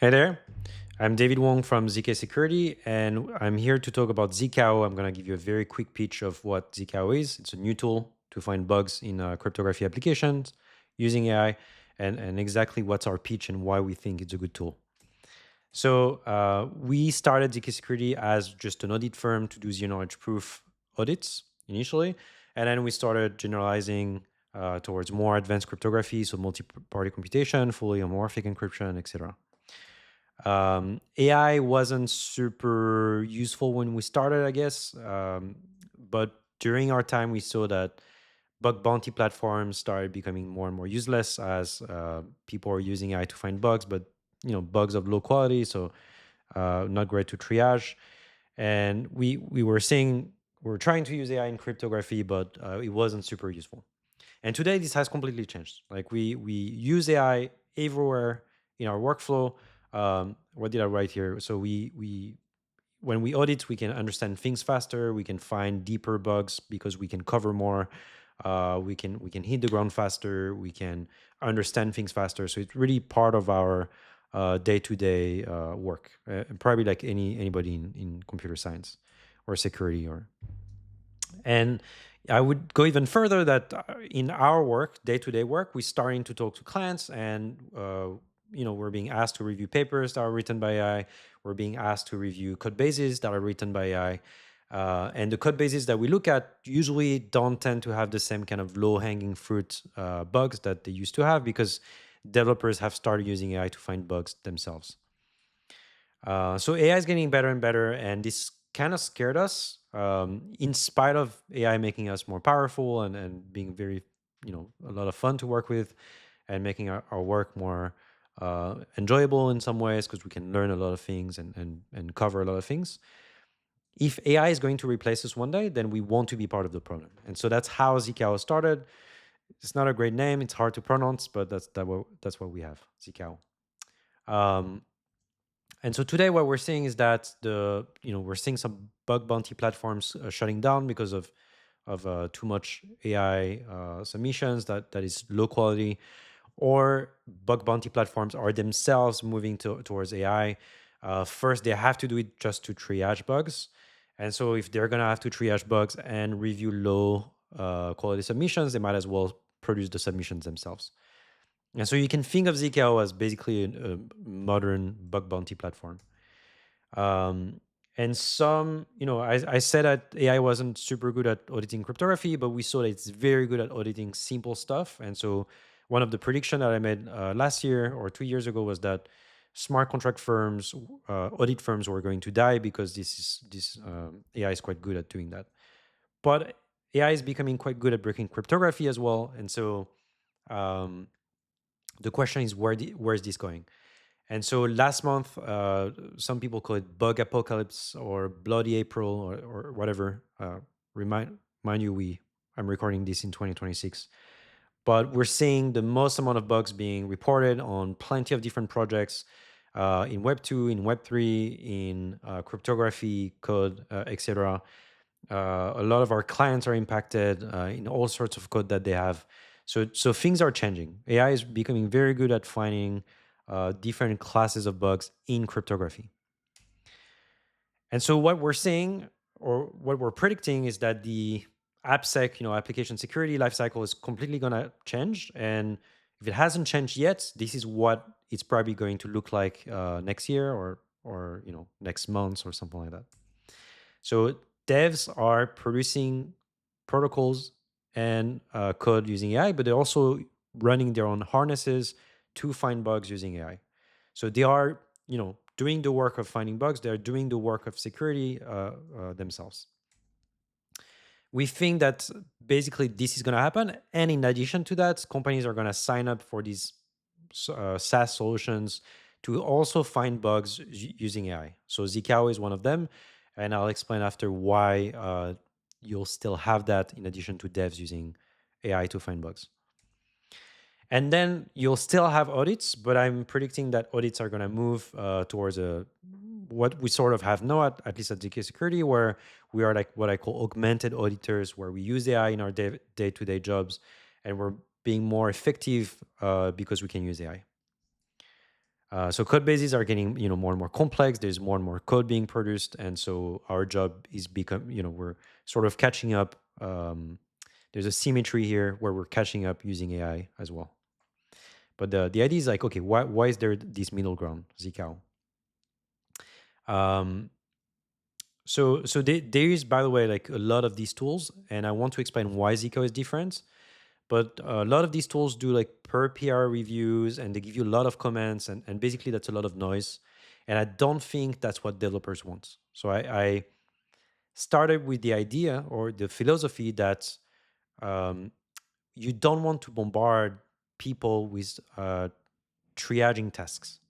Hey there, I'm David Wong from ZK Security, and I'm here to talk about zkao. I'm going to give you a very quick pitch of what zkao is. It's a new tool to find bugs in cryptography applications using AI, and exactly what's our pitch and why we think it's a good tool. So we started ZK Security as just an audit firm to do zero knowledge proof audits initially, and then we started generalizing towards more advanced cryptography, so multi-party computation, fully homomorphic encryption, etc. AI wasn't super useful when we started, I guess. But during our time, we saw that bug bounty platforms started becoming more and more useless as people are using AI to find bugs, but bugs of low quality, so not great to triage. And we were seeing we were trying to use AI in cryptography, but it wasn't super useful. And today, this has completely changed. Like we use AI everywhere in our workflow. What did I write here? So we when we audit, we can understand things faster. We can find deeper bugs because we can cover more. We can hit the ground faster. We can understand things faster. So it's really part of our day-to-day work, and probably like anybody in computer science or security or and I would go even further that in our work, day-to-day work, we're starting to talk to clients, and we're being asked to review papers that are written by AI. We're being asked to review code bases that are written by AI. And the code bases that we look at usually don't tend to have the same kind of low-hanging fruit bugs that they used to have because developers have started using AI to find bugs themselves. So AI is getting better and better, and this kind of scared us. In spite of AI making us more powerful and being very, a lot of fun to work with, and making our work more enjoyable in some ways because we can learn a lot of things and cover a lot of things. If AI is going to replace us one day, then we want to be part of the problem, and so that's how zkao started. It's not a great name; it's hard to pronounce, but that's what we have, zkao. Um, and so today, what we're seeing is that we're seeing some bug bounty platforms shutting down because of too much AI submissions that is low quality, or bug bounty platforms are themselves moving towards AI. First, they have to do it just to triage bugs, and so if they're gonna have to triage bugs and review low quality submissions, they might as well produce the submissions themselves. And so you can think of zkao as basically a modern bug bounty platform. Um, and I said that AI wasn't super good at auditing cryptography, but we saw that it's very good at auditing simple stuff. And so one of the prediction that I made last year or 2 years ago was that smart contract firms, audit firms were going to die because this AI is quite good at doing that. But AI is becoming quite good at breaking cryptography as well. And so um, the question is where is this going? And so last month, some people call it bug apocalypse or bloody April or whatever. Mind you, I'm recording this in 2026, but we're seeing the most amount of bugs being reported on plenty of different projects in Web 2, in Web 3, in cryptography, code, etc. A lot of our clients are impacted in all sorts of code that they have. So things are changing. AI is becoming very good at finding different classes of bugs in cryptography. And so what we're seeing or what we're predicting is that the AppSec, application security lifecycle is completely going to change. And if it hasn't changed yet, this is what it's probably going to look like next year or next month or something like that. So devs are producing protocols and code using AI, but they're also running their own harnesses to find bugs using AI. So they are, doing the work of finding bugs. They're doing the work of security themselves. We think that basically this is going to happen, and in addition to that, companies are going to sign up for these SaaS solutions to also find bugs using AI. So zkao is one of them, and I'll explain after why you'll still have that in addition to devs using AI to find bugs. And then you'll still have audits, but I'm predicting that audits are going to move towards what we sort of have now, at least at ZK Security, where we are like what I call augmented auditors, where we use AI in our day-to-day jobs, and we're being more effective because we can use AI. So code bases are getting more and more complex. There's more and more code being produced, and so our job is become we're sort of catching up. There's a symmetry here where we're catching up using AI as well. But the idea is like, okay, why is there this middle ground, zkao? Um, there is, by the way, like a lot of these tools, and I want to explain why zkao is different. But a lot of these tools do like per PR reviews, and they give you a lot of comments, and basically that's a lot of noise. And I don't think that's what developers want. So I started with the idea or the philosophy that um, you don't want to bombard people with triaging tasks.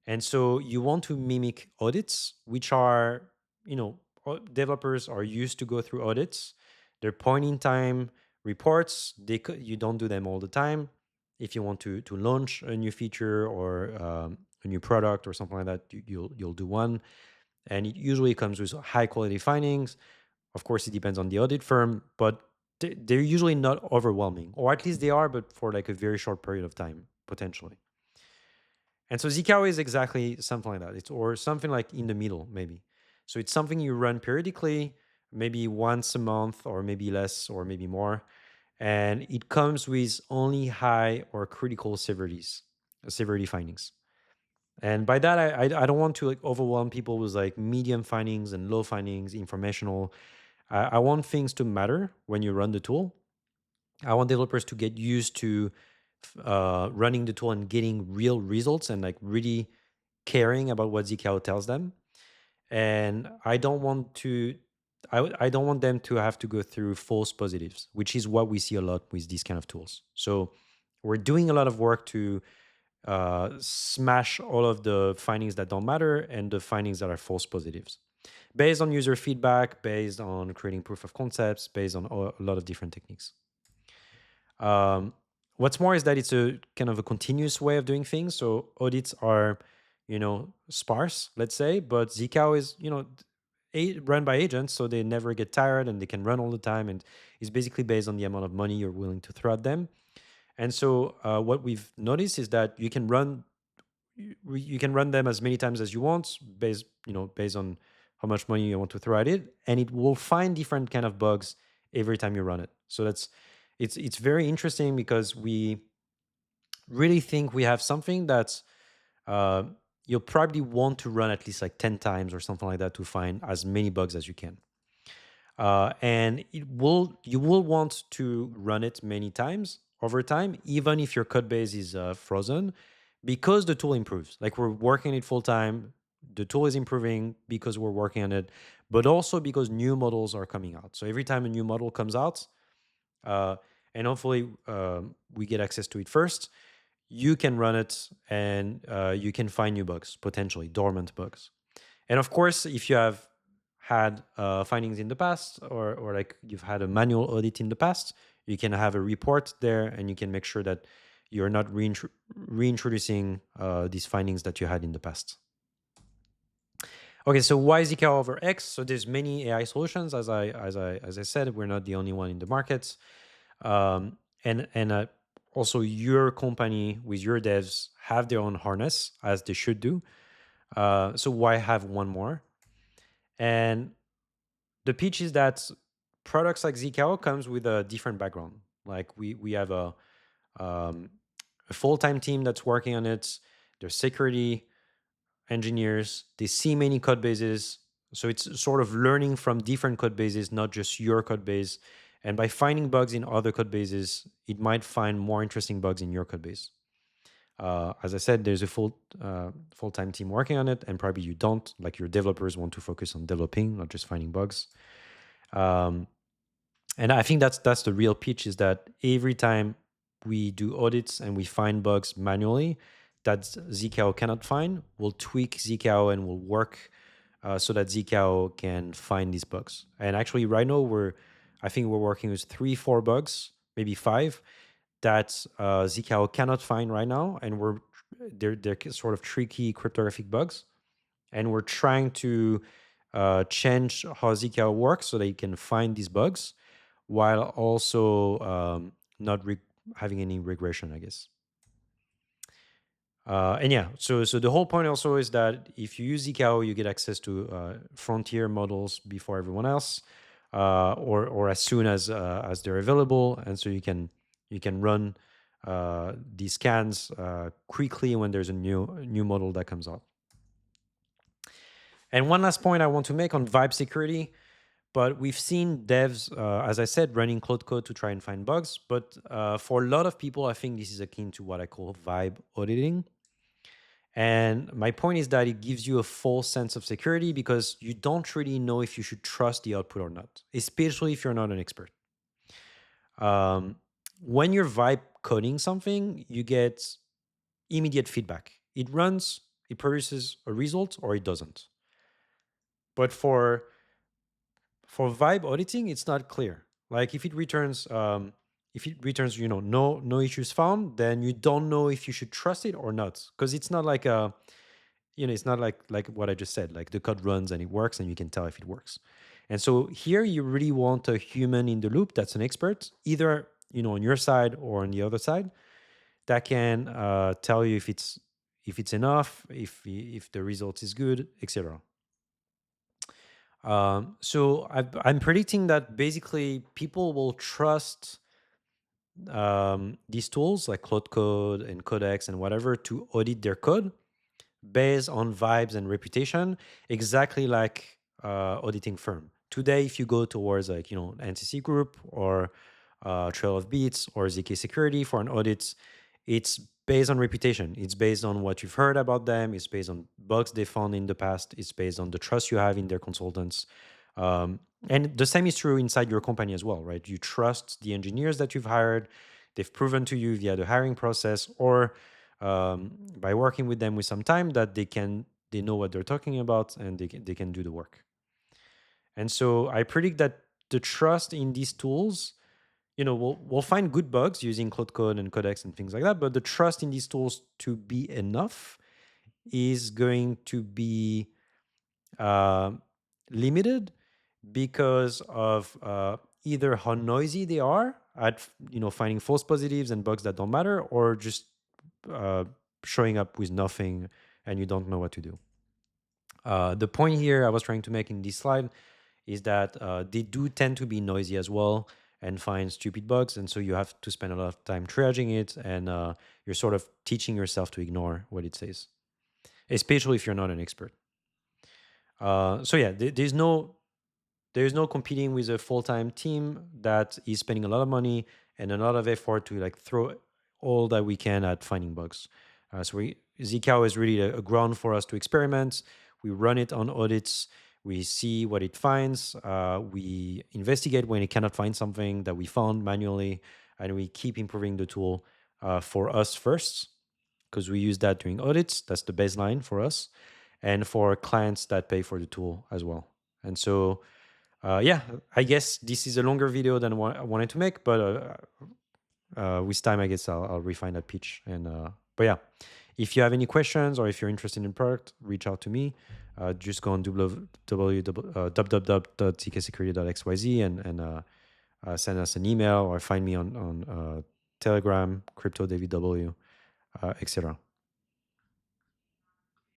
And so you want to mimic audits, which are, developers are used to go through audits. They're point in time reports. You don't do them all the time. If you want to launch a new feature or a new product or something like that, you'll do one, and it usually comes with high quality findings. Of course, it depends on the audit firm, but they're usually not overwhelming, or at least they are, but for like a very short period of time potentially. And so zkao is exactly something like that. It's or something like in the middle, maybe. So it's something you run periodically, maybe once a month, or maybe less, or maybe more. And it comes with only high or critical severity findings. And by that, I don't want to like overwhelm people with like medium findings and low findings, informational. I want things to matter when you run the tool. I want developers to get used to running the tool and getting real results and like really caring about what zkao tells them. And I don't want them to have to go through false positives, which is what we see a lot with these kind of tools. So we're doing a lot of work to smash all of the findings that don't matter and the findings that are false positives, based on user feedback, based on creating proof of concepts, based on a lot of different techniques. Um, what's more is that it's a kind of a continuous way of doing things. So audits are, sparse, let's say, but zkao is, run by agents, so they never get tired and they can run all the time. And it's basically based on the amount of money you're willing to throw at them. And so what we've noticed is that you can run them as many times as you want, based on how much money you want to throw at it, and it will find different kind of bugs every time you run it. So it's very interesting because we really think we have something that's uh, you'll probably want to run at least like 10 times or something like that to find as many bugs as you can. And you will want to run it many times over time, even if your code base is frozen, because the tool improves. Like we're working it full time, the tool is improving because we're working on it, but also because new models are coming out. So every time a new model comes out, uh, and hopefully we get access to it first, you can run it and you can find new bugs, potentially dormant bugs. And of course, if you have had findings in the past, or like you've had a manual audit in the past, you can have a report there and you can make sure that you're not reintroducing these findings that you had in the past. Okay, so why zkao over X? So there's many AI solutions. As I said, we're not the only one in the market. And also your company with your devs have their own harness, as they should do. So why have one more? And the pitch is that products like zkao comes with a different background. Like we have um, a full-time team that's working on it. There's security engineers. They see many code bases. So it's sort of learning from different code bases, not just your code base. And by finding bugs in other code bases, it might find more interesting bugs in your code base. As I said, there's a full-time team working on it, and probably you don't. Like your developers want to focus on developing, not just finding bugs. Um, and I think that's the real pitch, is that every time we do audits and we find bugs manually that zkao cannot find, we'll tweak zkao and we'll work so that zkao can find these bugs. And actually, right now I think we're working with 3-4 bugs, maybe 5, that zkao cannot find right now, and they're sort of tricky cryptographic bugs, and we're trying to change how zkao works so they can find these bugs while also not having any regression, I guess. And yeah, so the whole point also is that if you use zkao, you get access to frontier models before everyone else, or as soon as they're available, and so you can run these scans quickly when there's a new model that comes out. And one last point I want to make on vibe security, but we've seen devs, as I said, running Cloud Code to try and find bugs. But for a lot of people, I think this is akin to what I call vibe auditing. And my point is that it gives you a false sense of security because you don't really know if you should trust the output or not, especially if you're not an expert. Um, when you're vibe coding something, you get immediate feedback. It runs, it produces a result, or it doesn't. But for vibe auditing, it's not clear. Like if it returns, no issues found, then you don't know if you should trust it or not, because it's not like a it's not like what I just said. Like the code runs and it works, and you can tell if it works. And so here you really want a human in the loop that's an expert, either on your side or on the other side, that can tell you if it's enough, if the result is good, etc. So I'm predicting that basically people will trust these tools like Cloud Code and Codex and whatever to audit their code based on vibes and reputation, exactly like auditing firm. Today, if you go towards like NCC Group or Trail of Beats or ZK Security for an audit, it's based on reputation. It's based on what you've heard about them. It's based on bugs they found in the past. It's based on the trust you have in their consultants. And the same is true inside your company as well, right? You trust the engineers that you've hired. They've proven to you via the hiring process or by working with them with some time that they know what they're talking about, and they can do the work. And so I predict that the trust in these tools, we'll find good bugs using Cloud Code and Codex and things like that, but the trust in these tools to be enough is going to be uh, limited because of either how noisy they are at finding false positives and bugs that don't matter, or just uh, showing up with nothing and you don't know what to do. The point here I was trying to make in this slide is that they do tend to be noisy as well and find stupid bugs, and so you have to spend a lot of time triaging it, and you're sort of teaching yourself to ignore what it says, especially if you're not an expert. So yeah, there's no competing with a full-time team that is spending a lot of money and a lot of effort to like throw all that we can at finding bugs. zkao is really a ground for us to experiment. We run it on audits. We see what it finds. We investigate when it cannot find something that we found manually, and we keep improving the tool for us first, because we use that during audits. That's the baseline for us, and for clients that pay for the tool as well. And so yeah, I guess this is a longer video than what I wanted to make, but with time, I guess I'll refine that pitch. And but yeah, if you have any questions or if you're interested in product, reach out to me. Just go on www.zksecurity.xyz and send us an email or find me on Telegram, Crypto David W, etc.